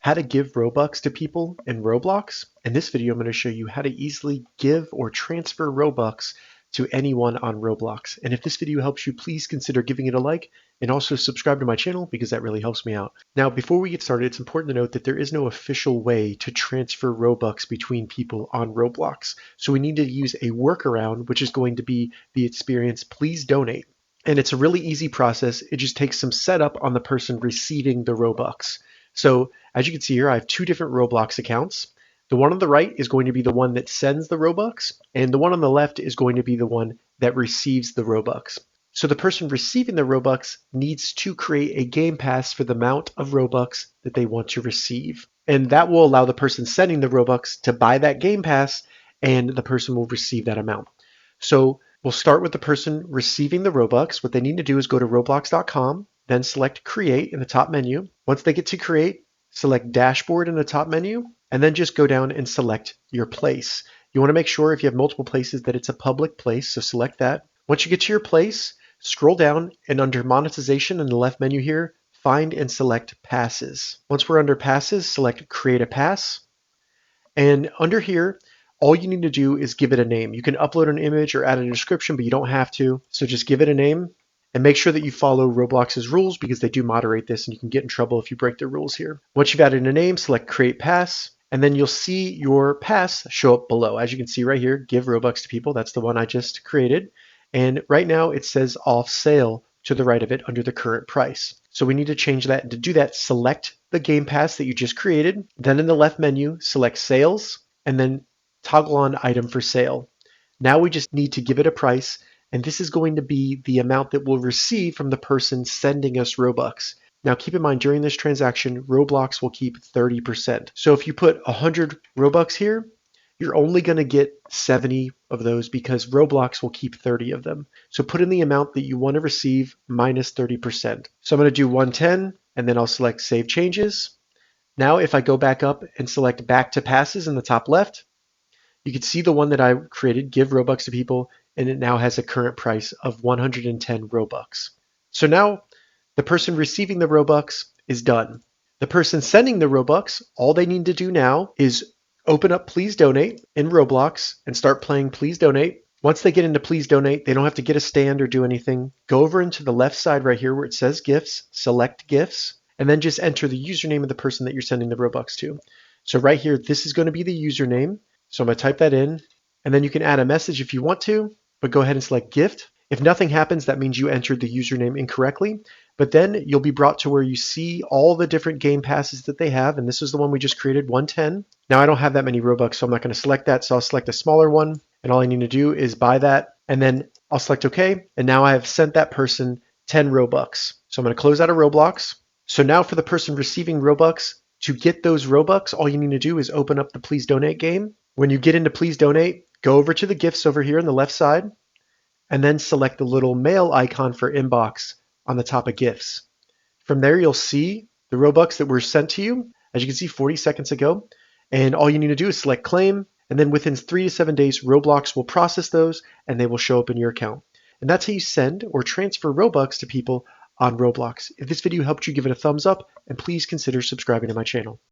how to give Robux to people in Roblox. In this video, I'm going to show you how to easily give or transfer Robux to anyone on Roblox. And if this video helps you, please consider giving it a like and also subscribe to my channel because that really helps me out. Now, before we get started, it's important to note that there is no official way to transfer Robux between people on Roblox. So we need to use a workaround, which is going to be the experience Please Donate. And it's a really easy process. It just takes some setup on the person receiving the Robux. So as you can see here, I have two different Roblox accounts. The one on the right is going to be the one that sends the Robux, and the one on the left is going to be the one that receives the Robux. So the person receiving the Robux needs to create a game pass for the amount of Robux that they want to receive. And that will allow the person sending the Robux to buy that game pass, and the person will receive that amount. So we'll start with the person receiving the Robux. What they need to do is go to roblox.com, then select Create in the top menu. Once they get to Create, select Dashboard in the top menu, and then just go down and select your place. You want to make sure if you have multiple places that it's a public place, so select that. Once you get to your place, scroll down and under Monetization in the left menu here, find and select Passes. Once we're under Passes, select Create a Pass. And under here, all you need to do is give it a name. You can upload an image or add a description, but you don't have to. So just give it a name and make sure that you follow Roblox's rules because they do moderate this and you can get in trouble if you break their rules here. Once you've added a name, select Create Pass, and then you'll see your pass show up below. As you can see right here, give Robux to people. That's the one I just created. And right now it says off sale to the right of it under the current price. So we need to change that. And to do that, select the game pass that you just created. Then in the left menu, select sales and then toggle on item for sale. Now we just need to give it a price, and this is going to be the amount that we'll receive from the person sending us Robux. Now keep in mind, during this transaction, Roblox will keep 30%. So if you put 100 Robux here, you're only going to get 70 of those because Roblox will keep 30 of them. So put in the amount that you want to receive minus 30%. So I'm going to do 110, and then I'll select Save Changes. Now if I go back up and select Back to Passes in the top left, you can see the one that I created, Give Robux to People, and it now has a current price of 110 Robux. So now the person receiving the Robux is done. The person sending the Robux, all they need to do now is open up Please Donate in Roblox and start playing Please Donate. Once they get into Please Donate, they don't have to get a stand or do anything. Go over into the left side right here where it says Gifts, select Gifts, and then just enter the username of the person that you're sending the Robux to. So right here, this is going to be the username. So I'm going to type that in, and then you can add a message if you want to, but go ahead and select gift. If nothing happens, that means you entered the username incorrectly, but then you'll be brought to where you see all the different game passes that they have, and this is the one we just created, 110. Now I don't have that many Robux, so I'm not going to select that, so I'll select a smaller one, and all I need to do is buy that, and then I'll select OK, and now I have sent that person 10 Robux. So I'm going to close out of Roblox. So now for the person receiving Robux, to get those Robux, all you need to do is open up the Please Donate game. When you get into Please Donate, go over to the gifts over here on the left side, and then select the little mail icon for inbox on the top of gifts. From there, you'll see the Robux that were sent to you, as you can see 40 seconds ago, and all you need to do is select claim, and then within 3 to 7 days, Roblox will process those, and they will show up in your account. And that's how you send or transfer Robux to people on Roblox. If this video helped you, give it a thumbs up, and please consider subscribing to my channel.